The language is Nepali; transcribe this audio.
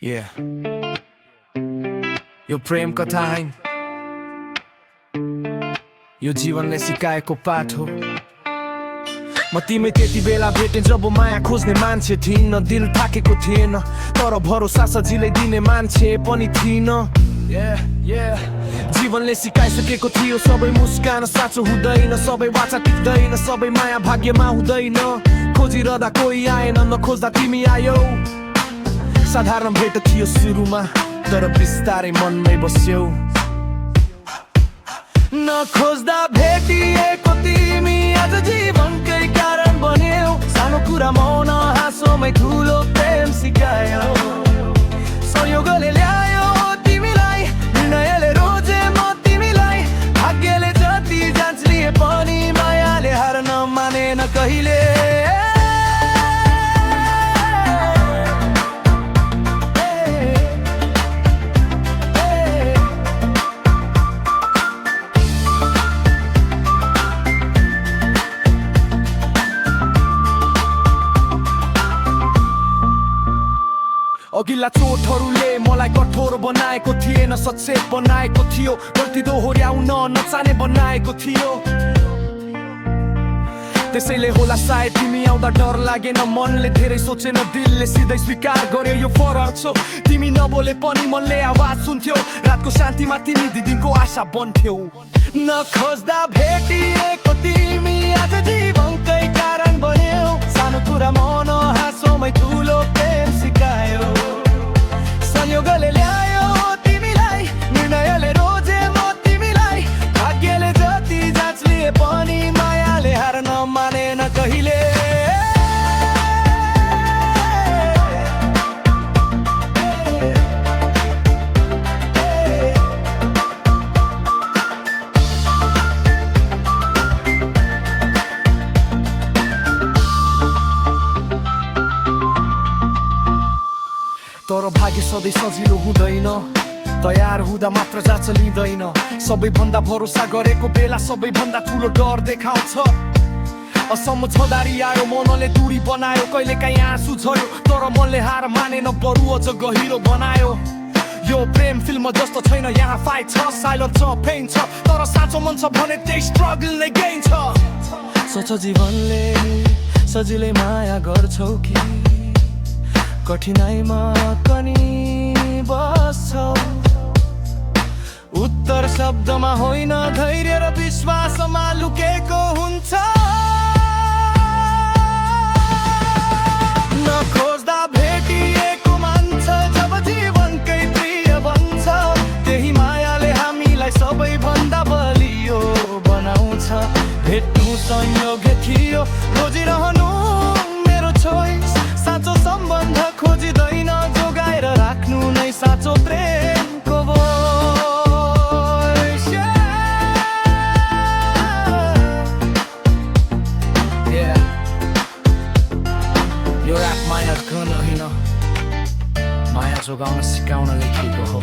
Yeah. यो प्रेम कथा हैन, यो जीवनले सिकाएको पाठ हो। म तिमी त्यति बेला भेटे जब माया खोज्ने मान्छे थिइन, दिल थाकेको थिएन, तर भरोसा सजिलै दिने मान्छे पनि थिइन। जीवनले सिकाइसकेको थियो सबै मुस्कान साँचो हुँदैन, सबै वाचा टिक्दैन, सबै माया भाग्यमा हुँदैन। खोजिरहँदा कोही आएन, नखोज्दा तिमी आयौ। साधारण भेट थियो सुरुमा, तर बिस्तारै मनमै बस्यौ। नखोज्दा भेटिएको तिमी आज जीवनकै कारण बन्यौ। सानो कुरा मौन हाँसोमै ठुलो प्रेम सिकायो। संयोगले ल्यायो तिमीलाई, निर्णयले रोजे म तिमीलाई। भाग्यले जति जाँच लिए पनि मायाले हार्न मानेन कहिले। अघिल्ला चोटहरूले मलाई कठोर बनाएको थिएन, सचेत बनाएको थियो। गल्ती दोहोर्याउन नचाने बनाएको थियो। त्यसैले होला सायद तिमी आउँदा डर लागेन, मनले धेरै सोचेन, दिलले सिधै स्वीकार गर्यो यो फरक छ। तिमी नबोले पनि मनले आवाज सुन्थ्यो, रातको शान्तिमा तिमी दिनको आशा बन्थ्यौ। नखोज्दा भेटिएको तिमी आज जीवनकै कारण बन्यौ। सानो कुरा मन हाँसोमै ठुलो प्रेम सिकायो। संयोगले ल्यायो तिमीलाई, निर्णयले रोजे म तिमीलाई। भाग्यले जति जाँच लिए पनि मायाले हार्न मानेन कहिले। तर भाग्य सधैँ सजिलो हुँदैन, तयार हुँदा मात्र जाँच लिँदैन। सबैभन्दा भरोसा गरेको बेला सबैभन्दा ठुलो डर देखाउँछ। असमझदारी आयो, मनले दूरी बनायो, कहिलेकाहीँ आँसु झऱ्यो, तर मनले हार मानेन, बरु अझ गहिरो बनायो। यो प्रेम फिल्म जस्तो छैन, यहाँ फाइट छ, साइलेन्ट छ, पेन छ, तर साँचो मन छ भने त्यही स्ट्रगल नै गेन छ। सोच जीवनले सजिलै माया गर्छौ कि कठिनाइमा पनि बस्छौ। उत्तर शब्दमा होइन, धैर्य र विश्वासमा लुकेको हुन्छ। नखोज्दा भेटिएको मान्छ जब जीवनकै प्रिय बन्छ। त्यही मायाले हामीलाई सबैभन्दा बलियो बनाउँछ। भेट्नु संयोग थियो, खोजिरहनु मेरो छोइस। साँचो सम्बन्ध खोजिँदैन, जोगाएर राख्नु नै साँचो प्रेमको भोइस। यो रात माया गर्न होइन, माया जोगाउन सिकाउन लेखिएको हो।